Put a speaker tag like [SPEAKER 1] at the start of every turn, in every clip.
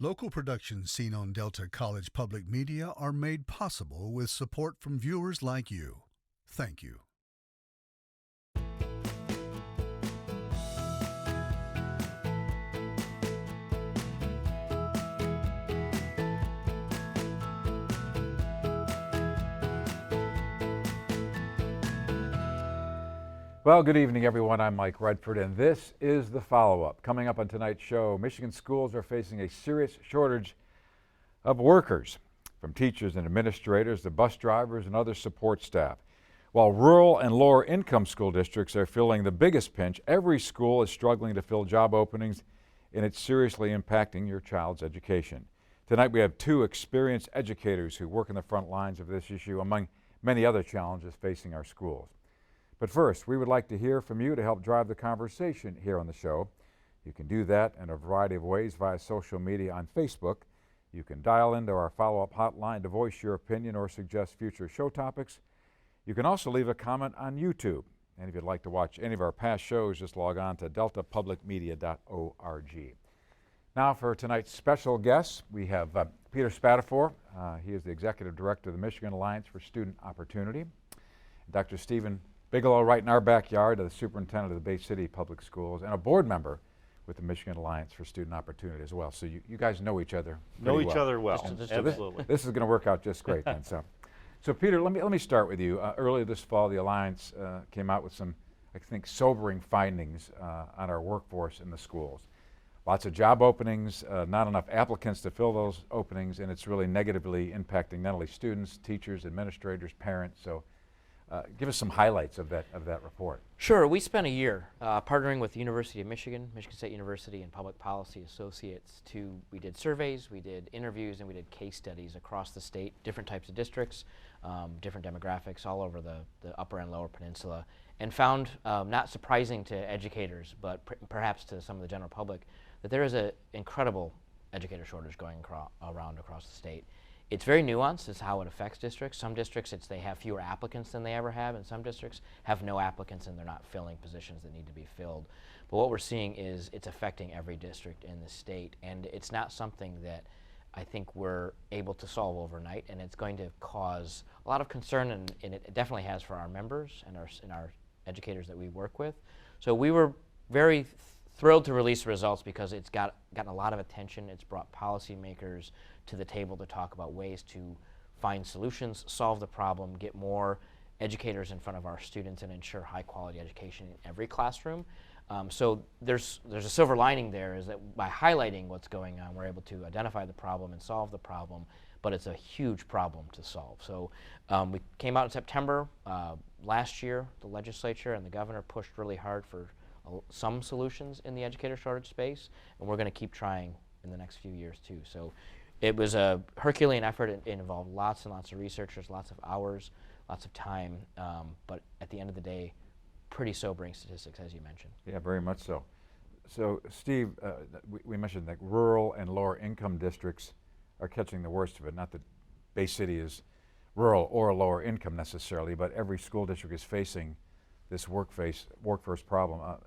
[SPEAKER 1] Local productions seen on Delta College Public Media are made possible with support from viewers like you. Thank you.
[SPEAKER 2] Well, good evening, everyone. I'm Mike Redford, and this is the follow-up. Coming up on tonight's show, Michigan schools are facing a serious shortage of workers, from teachers and administrators to bus drivers and other support staff. While rural and lower-income school districts are feeling the biggest pinch, every school is struggling to fill job openings, and it's seriously impacting your child's education. Tonight, we have two experienced educators who work in the front lines of this issue, among many other challenges facing our schools. But first, we would like to hear from you to help drive the conversation here on the show. You can do that in a variety of ways via social media on Facebook. You can dial into our follow-up hotline to voice your opinion or suggest future show topics. You can also leave a comment on YouTube. And if you'd like to watch any of our past shows, just log on to deltapublicmedia.org. Now for tonight's special guests, we have Peter Spadafore. He is the Executive Director of the Michigan Alliance for Student Opportunity. Dr. Stephen Bigelow, right in our backyard, the superintendent of the Bay City Public Schools, and a board member with the Michigan Alliance for Student Opportunity as well. So you guys know each other pretty well.
[SPEAKER 3] Absolutely.
[SPEAKER 2] This is going to work out just great then. So Peter, let me start with you. Earlier this fall, the Alliance came out with some, I think, sobering findings on our workforce in the schools. Lots of job openings, not enough applicants to fill those openings, and it's really negatively impacting not only students, teachers, administrators, parents. So give us some highlights of that report.
[SPEAKER 3] Sure. We spent a year partnering with the University of Michigan, Michigan State University, and Public Policy Associates we did surveys, we did interviews, and we did case studies across the state, different types of districts, different demographics all over the upper and lower peninsula, and found, not surprising to educators, but perhaps to some of the general public, that there is an incredible educator shortage going around across the state. It's very nuanced as how it affects districts. Some districts, they have fewer applicants than they ever have, and some districts have no applicants and they're not filling positions that need to be filled. But what we're seeing is it's affecting every district in the state, and it's not something that I think we're able to solve overnight, and it's going to cause a lot of concern, and it definitely has for our members and our educators that we work with. So we were very thrilled to release the results because it's gotten a lot of attention. It's brought policymakers to the table to talk about ways to find solutions, solve the problem, get more educators in front of our students, and ensure high quality education in every classroom. So there's a silver lining there, is that by highlighting what's going on, we're able to identify the problem and solve the problem, but it's a huge problem to solve. So we came out in September last year. The legislature and the governor pushed really hard for some solutions in the educator shortage space, and we're going to keep trying in the next few years too. So it was a Herculean effort. It involved lots and lots of researchers, lots of hours, lots of time, but at the end of the day, pretty sobering statistics, as you mentioned.
[SPEAKER 2] Yeah, very much so. So Steve, we mentioned that rural and lower income districts are catching the worst of it. Not that Bay City is rural or lower income necessarily, but every school district is facing this workforce problem.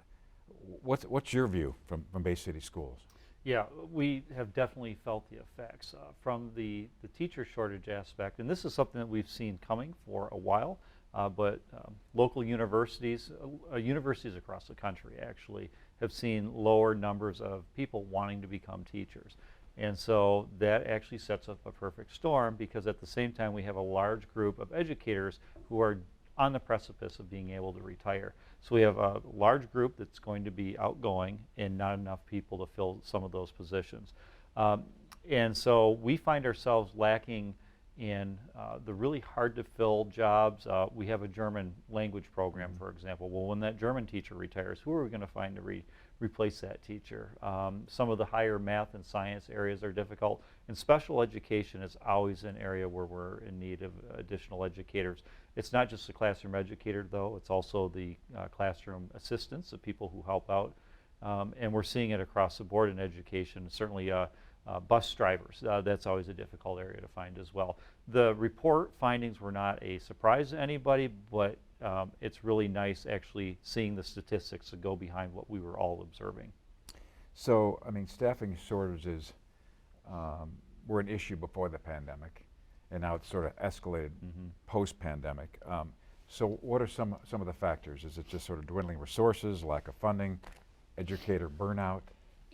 [SPEAKER 2] What's your view from Bay City schools?
[SPEAKER 4] Yeah, we have definitely felt the effects from the teacher shortage aspect, and this is something that we've seen coming for a while, but local universities across the country actually have seen lower numbers of people wanting to become teachers. And so that actually sets up a perfect storm, because at the same time we have a large group of educators who are on the precipice of being able to retire. So we have a large group that's going to be outgoing and not enough people to fill some of those positions. And so we find ourselves lacking in the really hard to fill jobs. We have a German language program, for example. Well, when that German teacher retires, who are we going to find to replace that teacher? Some of the higher math and science areas are difficult, and special education is always an area where we're in need of additional educators. It's not just the classroom educator, though. It's also the classroom assistants, the people who help out. And we're seeing it across the board in education. Certainly bus drivers, that's always a difficult area to find as well. The report findings were not a surprise to anybody, but it's really nice actually seeing the statistics that go behind what we were all observing.
[SPEAKER 2] So, I mean, staffing shortages were an issue before the pandemic, and now it's sort of escalated post-pandemic. So what are some of the factors? Is it just sort of dwindling resources, lack of funding, educator burnout?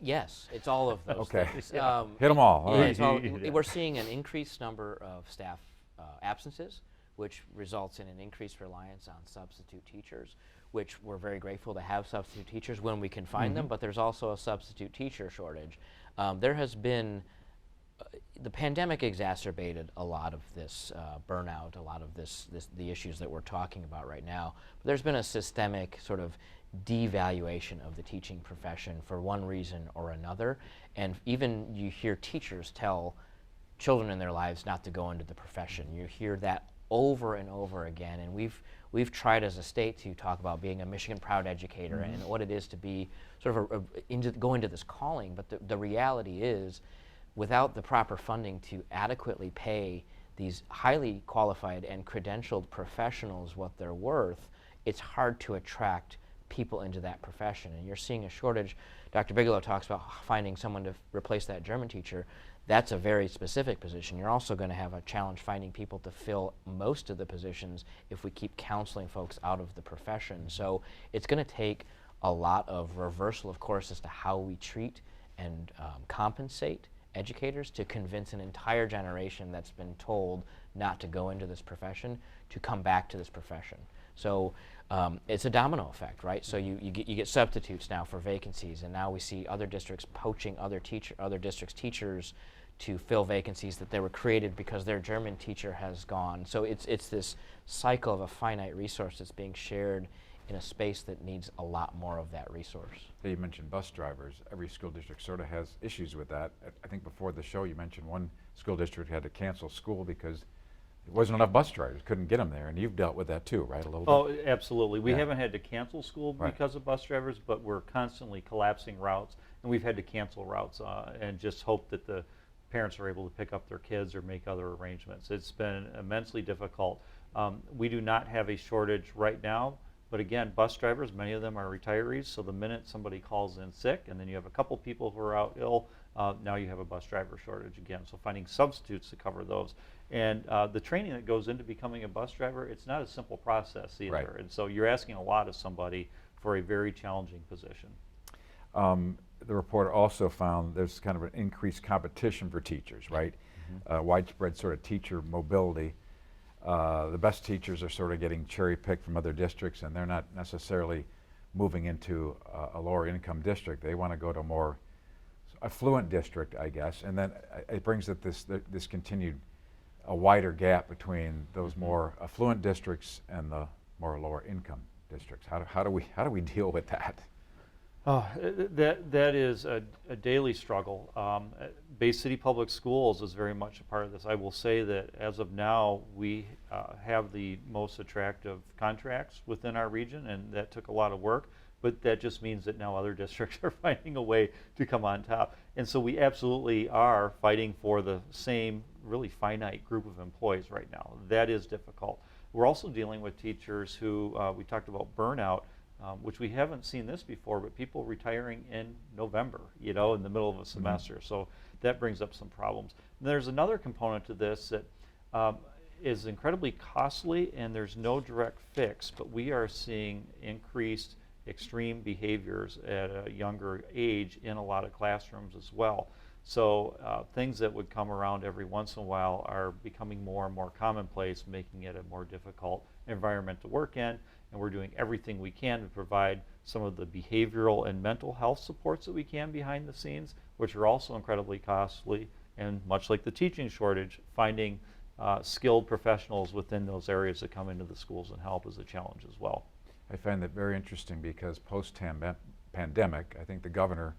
[SPEAKER 3] Yes, it's all of those
[SPEAKER 2] Okay.
[SPEAKER 3] things.
[SPEAKER 2] Hit them all.
[SPEAKER 3] Yeah,
[SPEAKER 2] right.
[SPEAKER 3] it's all- we're seeing an increased number of staff absences, which results in an increased reliance on substitute teachers, which we're very grateful to have substitute teachers when we can find them, but there's also a substitute teacher shortage. There has been, the pandemic exacerbated a lot of this burnout, a lot of the issues that we're talking about right now. But there's been a systemic sort of devaluation of the teaching profession for one reason or another, and even you hear teachers tell children in their lives not to go into the profession. You hear that over and over again, and we've tried as a state to talk about being a Michigan proud educator and what it is to be sort of go into this calling, but the reality is, without the proper funding to adequately pay these highly qualified and credentialed professionals what they're worth, it's hard to attract people into that profession. And you're seeing a shortage. Dr. Bigelow talks about finding someone to replace that German teacher. That's a very specific position. You're also going to have a challenge finding people to fill most of the positions if we keep counseling folks out of the profession. So it's going to take a lot of reversal, of course, as to how we treat and compensate educators to convince an entire generation that's been told not to go into this profession to come back to this profession. So it's a domino effect, right? So you get substitutes now for vacancies, and now we see other districts poaching other districts' teachers to fill vacancies that they were created because their German teacher has gone. So it's this cycle of a finite resource that's being shared in a space that needs a lot more of that resource.
[SPEAKER 2] You mentioned bus drivers. Every school district sort of has issues with that. I think before the show you mentioned one school district had to cancel school because there wasn't enough bus drivers, couldn't get them there, and you've dealt with that too, right, a little bit?
[SPEAKER 4] Oh, absolutely. We
[SPEAKER 2] Yeah.
[SPEAKER 4] haven't had to cancel school
[SPEAKER 2] Right.
[SPEAKER 4] because of bus drivers, but we're constantly collapsing routes, and we've had to cancel routes and just hope that the parents are able to pick up their kids or make other arrangements. It's been immensely difficult. We do not have a shortage right now, but again, bus drivers, many of them are retirees, so the minute somebody calls in sick, and then you have a couple people who are out ill, now you have a bus driver shortage again. So finding substitutes to cover those. And the training that goes into becoming a bus driver, it's not a simple process either.
[SPEAKER 2] Right.
[SPEAKER 4] And so you're asking a lot of somebody for a very challenging position.
[SPEAKER 2] The report also found there's kind of an increased competition for teachers, right? Widespread sort of teacher mobility. The best teachers are sort of getting cherry-picked from other districts, and they're not necessarily moving into a lower income district. They want to go to a more affluent district, I guess, and then it brings up this continued a wider gap between those more affluent districts and the more lower income districts. How do we deal with that?
[SPEAKER 4] That is a daily struggle. Bay City Public Schools is very much a part of this. I will say that as of now, we have the most attractive contracts within our region, and that took a lot of work, but that just means that now other districts are finding a way to come on top. And so we absolutely are fighting for the same really finite group of employees right now. That is difficult. We're also dealing with teachers who, we talked about burnout, which we haven't seen this before, but people retiring in November, in the middle of a semester. So that brings up some problems. And there's another component to this that is incredibly costly, and there's no direct fix, but we are seeing increased extreme behaviors at a younger age in a lot of classrooms as well. So things that would come around every once in a while are becoming more and more commonplace, making it a more difficult environment to work in. And we're doing everything we can to provide some of the behavioral and mental health supports that we can behind the scenes, which are also incredibly costly. And much like the teaching shortage, finding skilled professionals within those areas that come into the schools and help is a challenge as well.
[SPEAKER 2] I find that very interesting because post-pandemic, I think the governor,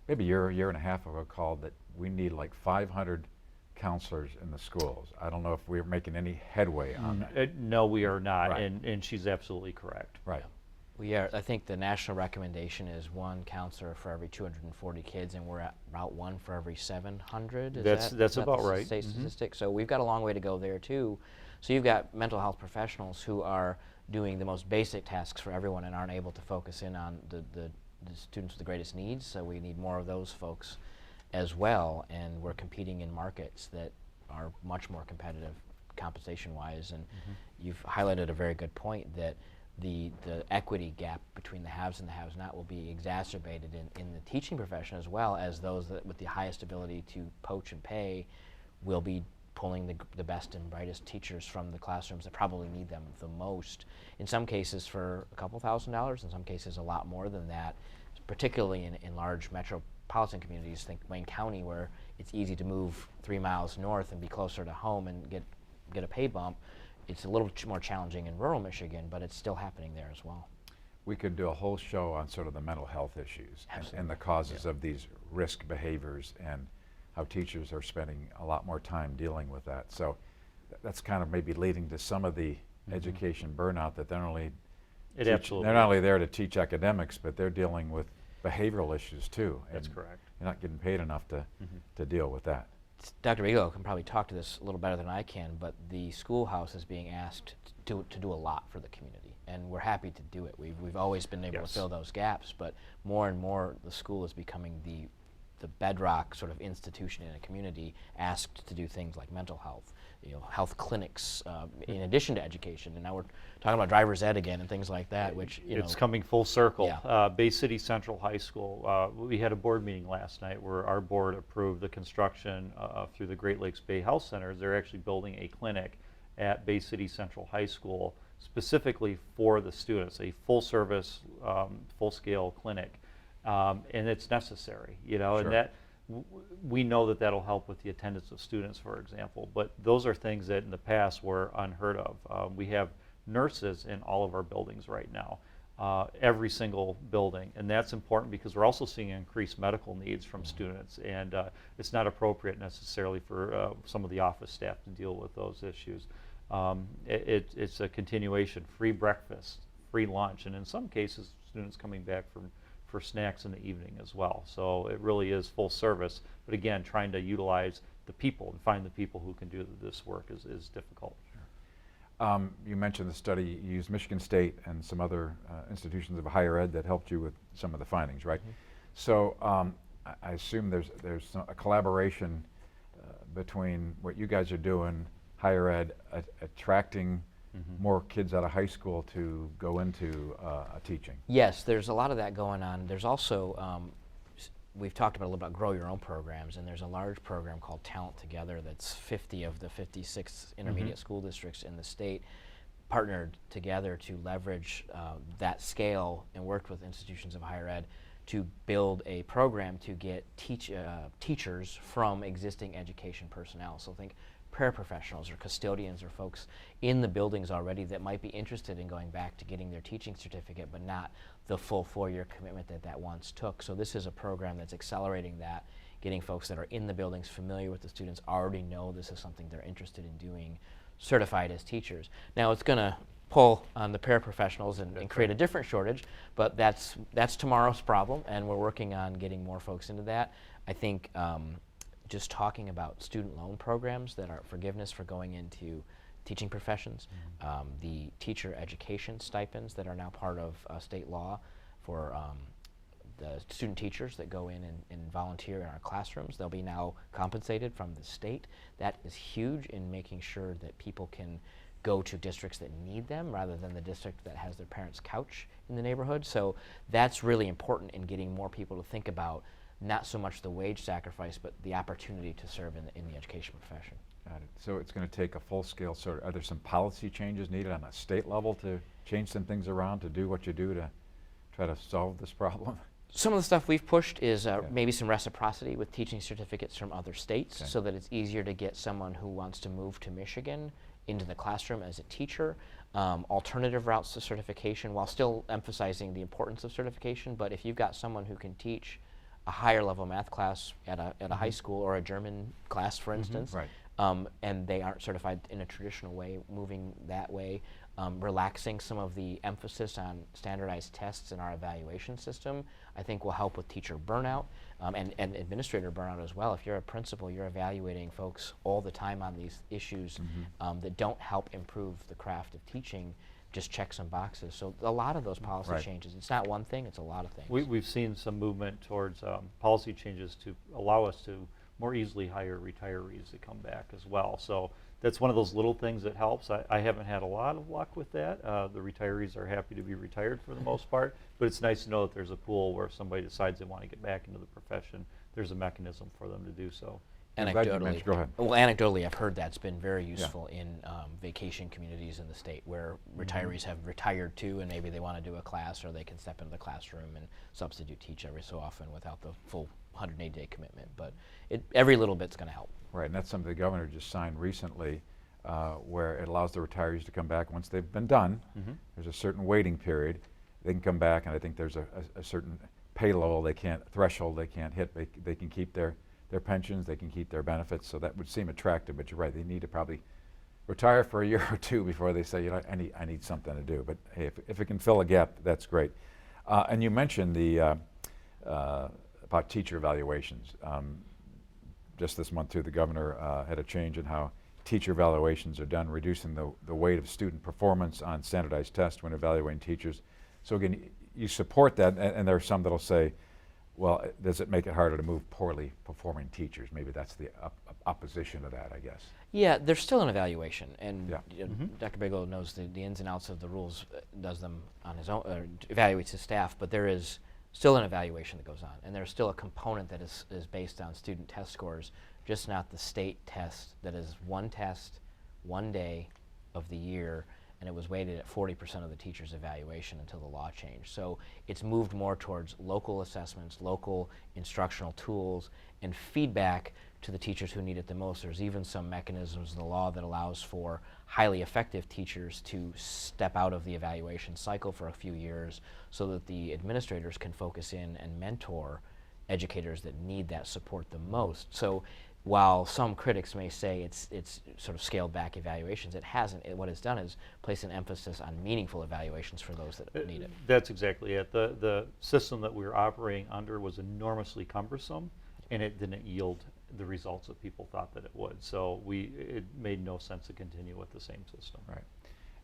[SPEAKER 2] maybe a year and a half ago, called that we need like 500 counselors in the schools. I don't know if we're making any headway on that.
[SPEAKER 4] No, we are not,
[SPEAKER 2] Right.
[SPEAKER 4] and she's absolutely correct.
[SPEAKER 2] Right.
[SPEAKER 3] We are. I think the national recommendation is one counselor for every 240 kids, and we're at about one for every 700.
[SPEAKER 4] That's about
[SPEAKER 3] the
[SPEAKER 4] right.
[SPEAKER 3] State statistic. So we've got a long way to go there too. So you've got mental health professionals who are doing the most basic tasks for everyone and aren't able to focus in on the students with the greatest needs. So we need more of those folks. as well, and we're competing in markets that are much more competitive compensation-wise. And you've highlighted a very good point that the equity gap between the haves and the have-not will be exacerbated in the teaching profession, as well as those that with the highest ability to poach and pay will be pulling the best and brightest teachers from the classrooms that probably need them the most. In some cases for a couple $1,000s, in some cases a lot more than that, particularly in large metropolitan communities. Think Wayne County, where it's easy to move 3 miles north and be closer to home and get a pay bump. It's a little more challenging in rural Michigan, but it's still happening there as well.
[SPEAKER 2] We could do a whole show on sort of the mental health issues and the causes of these risk behaviors, and how teachers are spending a lot more time dealing with that. So that's kind of maybe leading to some of the education burnout, that they're not only there to teach academics, but they're dealing with behavioral issues too.
[SPEAKER 4] That's correct.
[SPEAKER 2] You're not getting paid enough to deal with that.
[SPEAKER 3] Dr. Bigelow can probably talk to this a little better than I can, but the schoolhouse is being asked to do a lot for the community, and we're happy to do it. We've always been able to fill those gaps, but more and more the school is becoming the bedrock sort of institution in a community, asked to do things like mental health, health clinics, in addition to education. And now we're talking about driver's ed again and things like that, which
[SPEAKER 4] it's coming full circle.
[SPEAKER 3] Yeah.
[SPEAKER 4] Bay City Central High School. We had a board meeting last night where our board approved the construction through the Great Lakes Bay Health Centers. They're actually building a clinic at Bay City Central High School specifically for the students, a full-service, full-scale clinic. And it's necessary, and that we know that that'll help with the attendance of students, for example. But those are things that in the past were unheard of. We have nurses in all of our buildings right now, every single building, and that's important because we're also seeing increased medical needs from students, and it's not appropriate necessarily for some of the office staff to deal with those issues. It's a continuation: free breakfast, free lunch, and in some cases, students coming back for snacks in the evening as well. So it really is full service, but again, trying to utilize the people and find the people who can do this work is difficult.
[SPEAKER 2] Sure. You mentioned the study. You used Michigan State and some other institutions of higher ed that helped you with some of the findings, right? So I assume there's a collaboration between what you guys are doing, higher ed, attracting more kids out of high school to go into teaching.
[SPEAKER 3] Yes, there's a lot of that going on. There's also, we've talked about a little about grow your own programs, and there's a large program called Talent Together that's 50 of the 56 intermediate school districts in the state partnered together to leverage that scale and worked with institutions of higher ed to build a program to get teachers from existing education personnel. So think paraprofessionals or custodians or folks in the buildings already that might be interested in going back to getting their teaching certificate, but not the full 4-year commitment that once took. So this is a program that's accelerating that, getting folks that are in the buildings familiar with the students, already know this is something they're interested in doing, certified as teachers. Now it's going to pull on the paraprofessionals and create a different shortage, but that's tomorrow's problem, and we're working on getting more folks into that. I think just talking about student loan programs that are forgiveness for going into teaching professions, the teacher education stipends that are now part of state law for the student teachers that go in and volunteer in our classrooms. They'll be now compensated from the state. That is huge in making sure that people can go to districts that need them rather than the district that has their parents' couch in the neighborhood. So that's really important in getting more people to think about not so much the wage sacrifice, but the opportunity to serve in the education profession.
[SPEAKER 2] Got it. So it's going to take a full-scale sort of, are there some policy changes needed on a state level to change some things around to do what you do to try to solve this problem?
[SPEAKER 3] Some of the stuff we've pushed is maybe some reciprocity with teaching certificates from other states so that it's easier to get someone who wants to move to Michigan into the classroom as a teacher. Alternative routes to certification while still emphasizing the importance of certification, but if you've got someone who can teach a higher level math class at a high school or a German class, for instance, and they aren't certified in a traditional way, moving that way, relaxing some of the emphasis on standardized tests in our evaluation system, I think will help with teacher burnout and administrator burnout as well. If you're a principal, you're evaluating folks all the time on these issues that don't help improve the craft of teaching. just check some boxes. So a lot of those policy
[SPEAKER 2] Right.
[SPEAKER 3] changes, it's not one thing, it's a lot of things.
[SPEAKER 4] We've seen some movement towards policy changes to allow us to more easily hire retirees to come back as well. So that's one of those little things that helps. I haven't had a lot of luck with that. The retirees are happy to be retired for the most part, but it's nice to know that there's a pool where if somebody decides they want to get back into the profession, there's a mechanism for them to do so.
[SPEAKER 2] I'm glad you
[SPEAKER 3] Anecdotally,
[SPEAKER 2] mentioned- go ahead.
[SPEAKER 3] well, anecdotally, I've heard that's been very useful in vacation communities in the state where retirees have retired too, and maybe they want to do a class, or they can step into the classroom and substitute teach every so often without the full 180-day commitment. But every little bit's going to help.
[SPEAKER 2] Right, and that's something the governor just signed recently, where it allows the retirees to come back once they've been done. There's a certain waiting period. They can come back, and I think there's a certain pay level threshold they can't hit. They can keep their pensions, they can keep their benefits, so that would seem attractive, but you're right, they need to probably retire for a year or two before they say, you know, I need something to do. But hey, if it can fill a gap, that's great. And you mentioned about teacher evaluations. Just this month too, the governor had a change in how teacher evaluations are done, reducing the weight of student performance on standardized tests when evaluating teachers. So again, you support that, and there are some that'll say, well, does it make it harder to move poorly performing teachers? Maybe that's the opposition to that, I guess.
[SPEAKER 3] Yeah, there's still an evaluation, and
[SPEAKER 2] Yeah.
[SPEAKER 3] you know, Dr. Bigelow knows the ins and outs of the rules, does them on his own, evaluates his staff, but there is still an evaluation that goes on, and there's still a component that is based on student test scores, just not the state test that is one test, one day of the year, and it was weighted at 40% of the teacher's evaluation until the law changed. So it's moved more towards local assessments, local instructional tools, and feedback to the teachers who need it the most. There's even some mechanisms in the law that allows for highly effective teachers to step out of the evaluation cycle for a few years so that the administrators can focus in and mentor educators that need that support the most. So while some critics may say it's sort of scaled back evaluations, it hasn't. What it's done is place an emphasis on meaningful evaluations for those that need it.
[SPEAKER 4] That's exactly it. The system that we were operating under was enormously cumbersome, and it didn't yield the results that people thought that it would. So it made no sense to continue with the same system.
[SPEAKER 2] Right.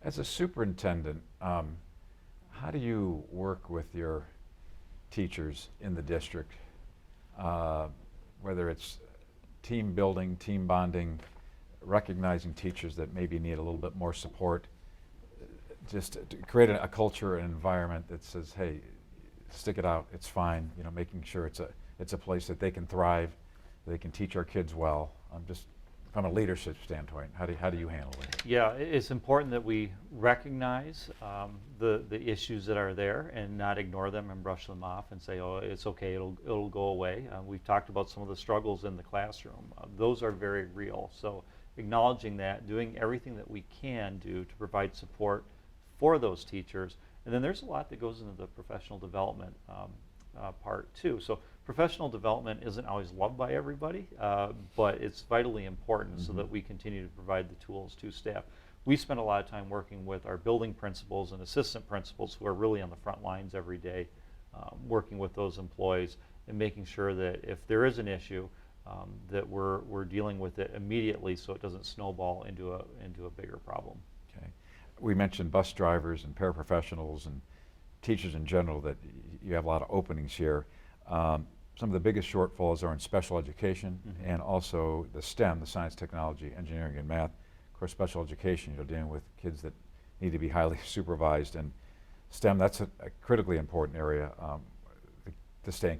[SPEAKER 2] As a superintendent, how do you work with your teachers in the district, whether it's team building, team bonding, recognizing teachers that maybe need a little bit more support, just to create a culture and environment that says, hey, stick it out, it's fine, you know, making sure it's a place that they can thrive, they can teach our kids well. Just from a leadership standpoint, how do you handle it?
[SPEAKER 4] Yeah, it's important that we recognize the issues that are there and not ignore them and brush them off and say, oh, it's okay, it'll go away. We've talked about some of the struggles in the classroom. Those are very real. So acknowledging that, doing everything that we can do to provide support for those teachers. And then there's a lot that goes into the professional development part too. So professional development isn't always loved by everybody, but it's vitally important so that we continue to provide the tools to staff. We spend a lot of time working with our building principals and assistant principals who are really on the front lines every day, working with those employees and making sure that if there is an issue, that we're dealing with it immediately so it doesn't snowball into a bigger problem.
[SPEAKER 2] Okay. We mentioned bus drivers and paraprofessionals and teachers in general, that you have a lot of openings here. Some of the biggest shortfalls are in special education and also the STEM, the science, technology, engineering, and math. Of course, special education, you're dealing with kids that need to be highly supervised, and STEM, that's a critically important area to stay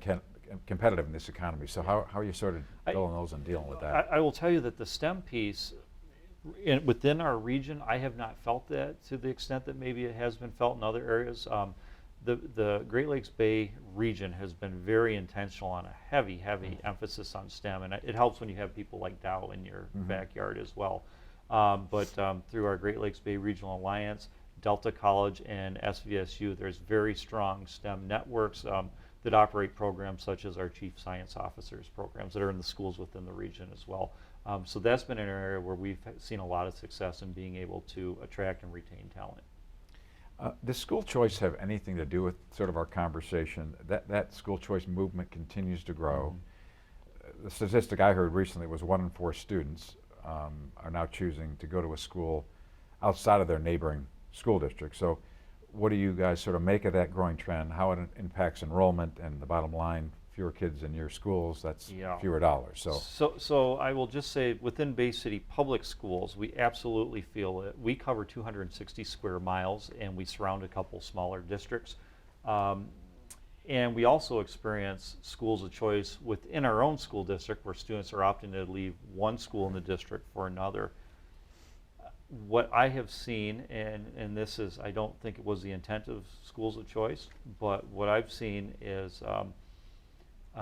[SPEAKER 2] competitive in this economy. So how are you sort of filling those and dealing with that?
[SPEAKER 4] I will tell you that the STEM piece, within our region, I have not felt that to the extent that maybe it has been felt in other areas. The Great Lakes Bay region has been very intentional on a heavy emphasis on STEM, and it helps when you have people like Dow in your backyard as well. But through our Great Lakes Bay Regional Alliance, Delta College, and SVSU, there's very strong STEM networks that operate programs such as our Chief Science Officers programs that are in the schools within the region as well. So that's been an area where we've seen a lot of success in being able to attract and retain talent.
[SPEAKER 2] Does school choice have anything to do with sort of our conversation? That school choice movement continues to grow. The statistic I heard recently was 1 in 4 students are now choosing to go to a school outside of their neighboring school districts. So what do you guys sort of make of that growing trend, how it impacts enrollment, and the bottom line, fewer kids in your schools, that's fewer dollars.
[SPEAKER 4] So I will just say, within Bay City Public Schools, we absolutely feel it. We cover 260 square miles, and we surround a couple smaller districts. And we also experience schools of choice within our own school district, where students are opting to leave one school in the district for another. What I have seen, and this is, I don't think it was the intent of schools of choice, but what I've seen is a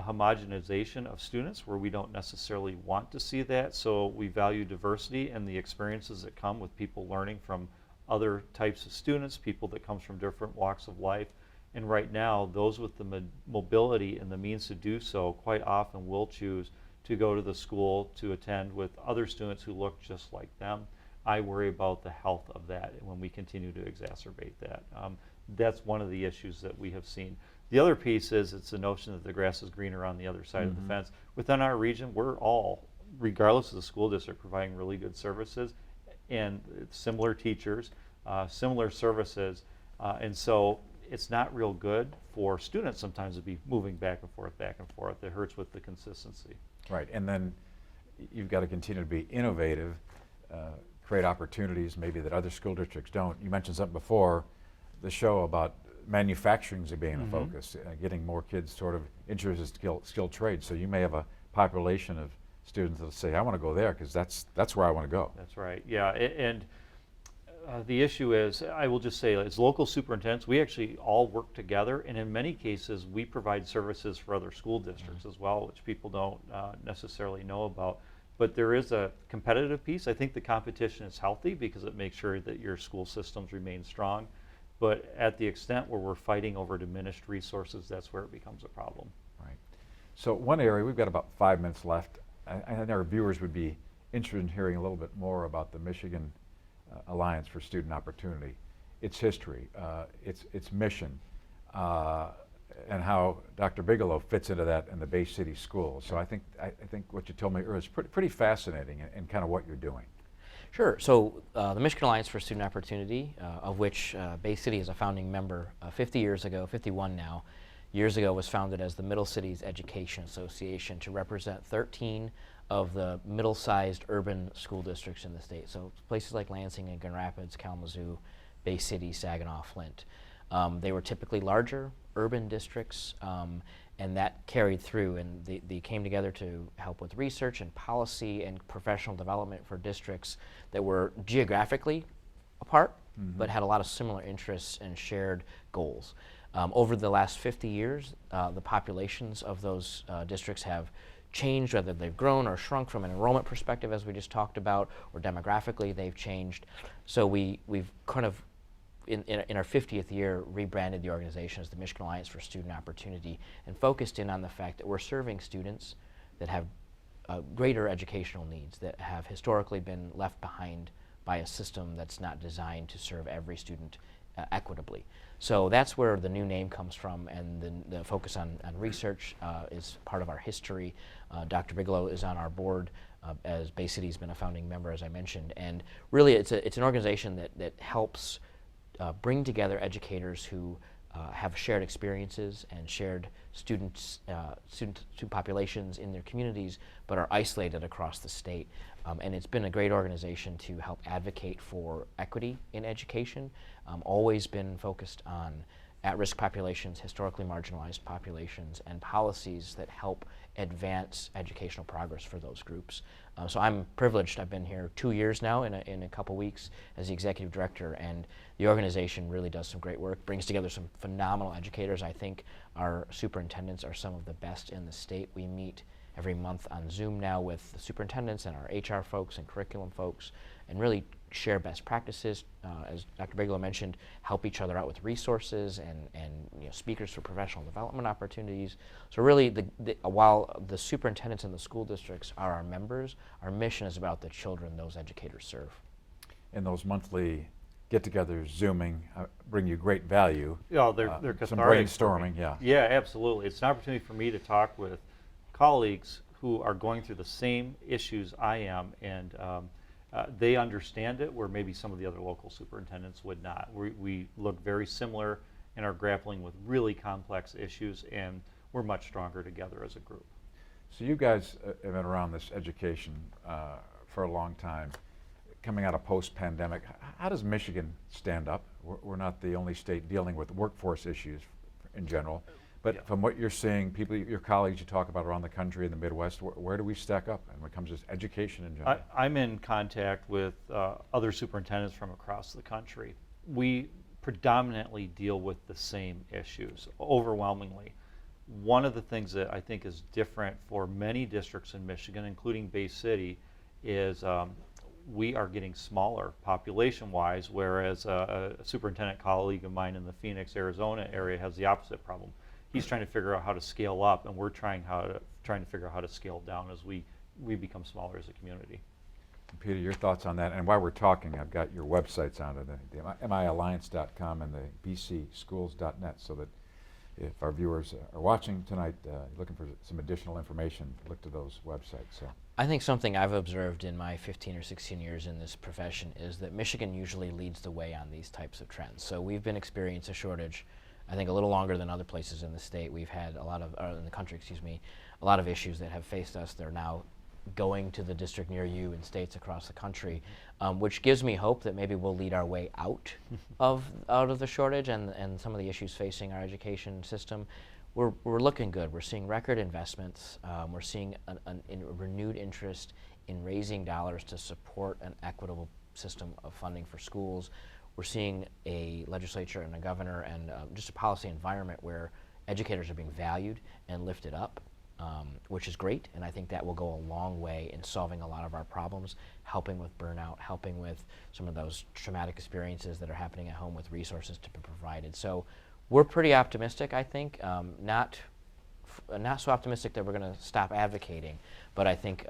[SPEAKER 4] homogenization of students, where we don't necessarily want to see that. So we value diversity and the experiences that come with people learning from other types of students, people that comes from different walks of life. And right now, those with the mobility and the means to do so quite often will choose to go to the school to attend with other students who look just like them. I worry about the health of that when we continue to exacerbate that. That's one of the issues that we have seen. The other piece is, it's the notion that the grass is greener on the other side of the fence. Within our region, we're all, regardless of the school district, providing really good services and similar teachers, similar services, and so it's not real good for students sometimes to be moving back and forth, back and forth. It hurts with the consistency.
[SPEAKER 2] Right, and then you've got to continue to be innovative, create opportunities maybe that other school districts don't. You mentioned something before the show about manufacturing being a focus, getting more kids sort of interested in skilled trades. So you may have a population of students that say, I want to go there because that's where I want to go.
[SPEAKER 4] That's right, yeah, and the issue is, I will just say, as local superintendents, we actually all work together, and in many cases, we provide services for other school districts as well, which people don't necessarily know about. But there is a competitive piece. I think the competition is healthy because it makes sure that your school systems remain strong. But at the extent where we're fighting over diminished resources, that's where it becomes a problem.
[SPEAKER 2] Right. So one area, we've got about 5 minutes left. I think our viewers would be interested in hearing a little bit more about the Michigan Alliance for Student Opportunity, its history, its mission, and how Dr. Bigelow fits into that in the Bay City schools. So I think what you told me earlier is pretty fascinating in kind of what you're doing.
[SPEAKER 3] Sure. So the Michigan Alliance for Student Opportunity, of which Bay City is a founding member 50 years ago, 51 now, years ago was founded as the Middle Cities Education Association to represent 13 of the middle-sized urban school districts in the state. So places like Lansing and Grand Rapids, Kalamazoo, Bay City, Saginaw, Flint. They were typically larger urban districts, and that carried through, and they came together to help with research and policy and professional development for districts that were geographically apart, but had a lot of similar interests and shared goals. Over the last 50 years, the populations of those districts have changed, whether they've grown or shrunk from an enrollment perspective, as we just talked about, or demographically they've changed. So we've kind of, in our 50th year, rebranded the organization as the Michigan Alliance for Student Opportunity and focused in on the fact that we're serving students that have greater educational needs, that have historically been left behind by a system that's not designed to serve every student equitably. So that's where the new name comes from, and the focus on research is part of our history. Dr. Bigelow is on our board, as Bay City's been a founding member, as I mentioned, and really it's an organization that helps bring together educators who have shared experiences and shared student populations in their communities, but are isolated across the state. And it's been a great organization to help advocate for equity in education, always been focused on at-risk populations, historically marginalized populations, and policies that help advance educational progress for those groups. So I'm privileged. I've been here 2 years now in a couple weeks as the executive director, and the organization really does some great work, brings together some phenomenal educators. I think our superintendents are some of the best in the state. We meet every month on Zoom now with the superintendents and our HR folks and curriculum folks, and really share best practices, as Dr. Bigelow mentioned, help each other out with resources and speakers for professional development opportunities. So really, while the superintendents and the school districts are our members, our mission is about the children those educators serve.
[SPEAKER 2] And those monthly get-togethers, Zooming, bring you great value.
[SPEAKER 4] Yeah, they're cathartic.
[SPEAKER 2] Some brainstorming, yeah.
[SPEAKER 4] Yeah, absolutely. It's an opportunity for me to talk with colleagues who are going through the same issues I am, and They understand it where maybe some of the other local superintendents would not. We look very similar and are grappling with really complex issues, and we're much stronger together as a group.
[SPEAKER 2] So you guys have been around this education for a long time. Coming out of post-pandemic, how does Michigan stand up? We're not the only state dealing with workforce issues in general, but
[SPEAKER 4] Yeah.
[SPEAKER 2] from what you're seeing, people, your colleagues you talk about around the country in the Midwest, where do we stack up when it comes to education in general?
[SPEAKER 4] I'm in contact with other superintendents from across the country. We predominantly deal with the same issues, overwhelmingly. One of the things that I think is different for many districts in Michigan, including Bay City, is we are getting smaller population-wise, whereas a superintendent colleague of mine in the Phoenix, Arizona area has the opposite problem. He's trying to figure out how to scale up, and we're trying to figure out how to scale down as we become smaller as a community.
[SPEAKER 2] Peter, your thoughts on that? And while we're talking, I've got your websites on it, the mialliance.com and the bcschools.net, so that if our viewers are watching tonight, looking for some additional information, look to those websites. So
[SPEAKER 3] I think something I've observed in my 15 or 16 years in this profession is that Michigan usually leads the way on these types of trends. So we've been experiencing a shortage, I think, a little longer than other places in the state. We've had a lot of, in the country, excuse me, a lot of issues that have faced us. They're now going to the district near you in states across the country, which gives me hope that maybe we'll lead our way out of the shortage and some of the issues facing our education system. We're looking good. We're seeing record investments. We're seeing a renewed interest in raising dollars to support an equitable system of funding for schools. We're seeing a legislature and a governor and just a policy environment where educators are being valued and lifted up, which is great, and I think that will go a long way in solving a lot of our problems, helping with burnout, helping with some of those traumatic experiences that are happening at home with resources to be provided. So we're pretty optimistic, I think. Not so optimistic that we're going to stop advocating, but I think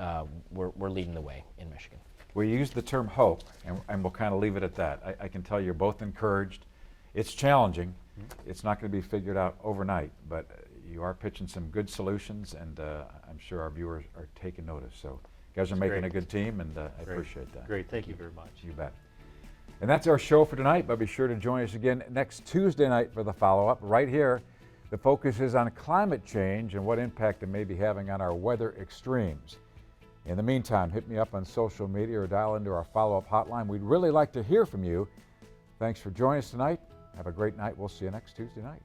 [SPEAKER 3] we're leading the way in Michigan.
[SPEAKER 2] we use the term hope, and we'll kind of leave it at that. I can tell you're both encouraged. It's challenging. It's not going to be figured out overnight, but you are pitching some good solutions, and I'm sure our viewers are taking notice. So you guys are making a good team, and I appreciate that.
[SPEAKER 4] Great, thank you very much.
[SPEAKER 2] You bet. And that's our show for tonight, but be sure to join us again next Tuesday night for the follow-up. Right here, the focus is on climate change and what impact it may be having on our weather extremes. In the meantime, hit me up on social media or dial into our follow-up hotline. We'd really like to hear from you. Thanks for joining us tonight. Have a great night. We'll see you next Tuesday night.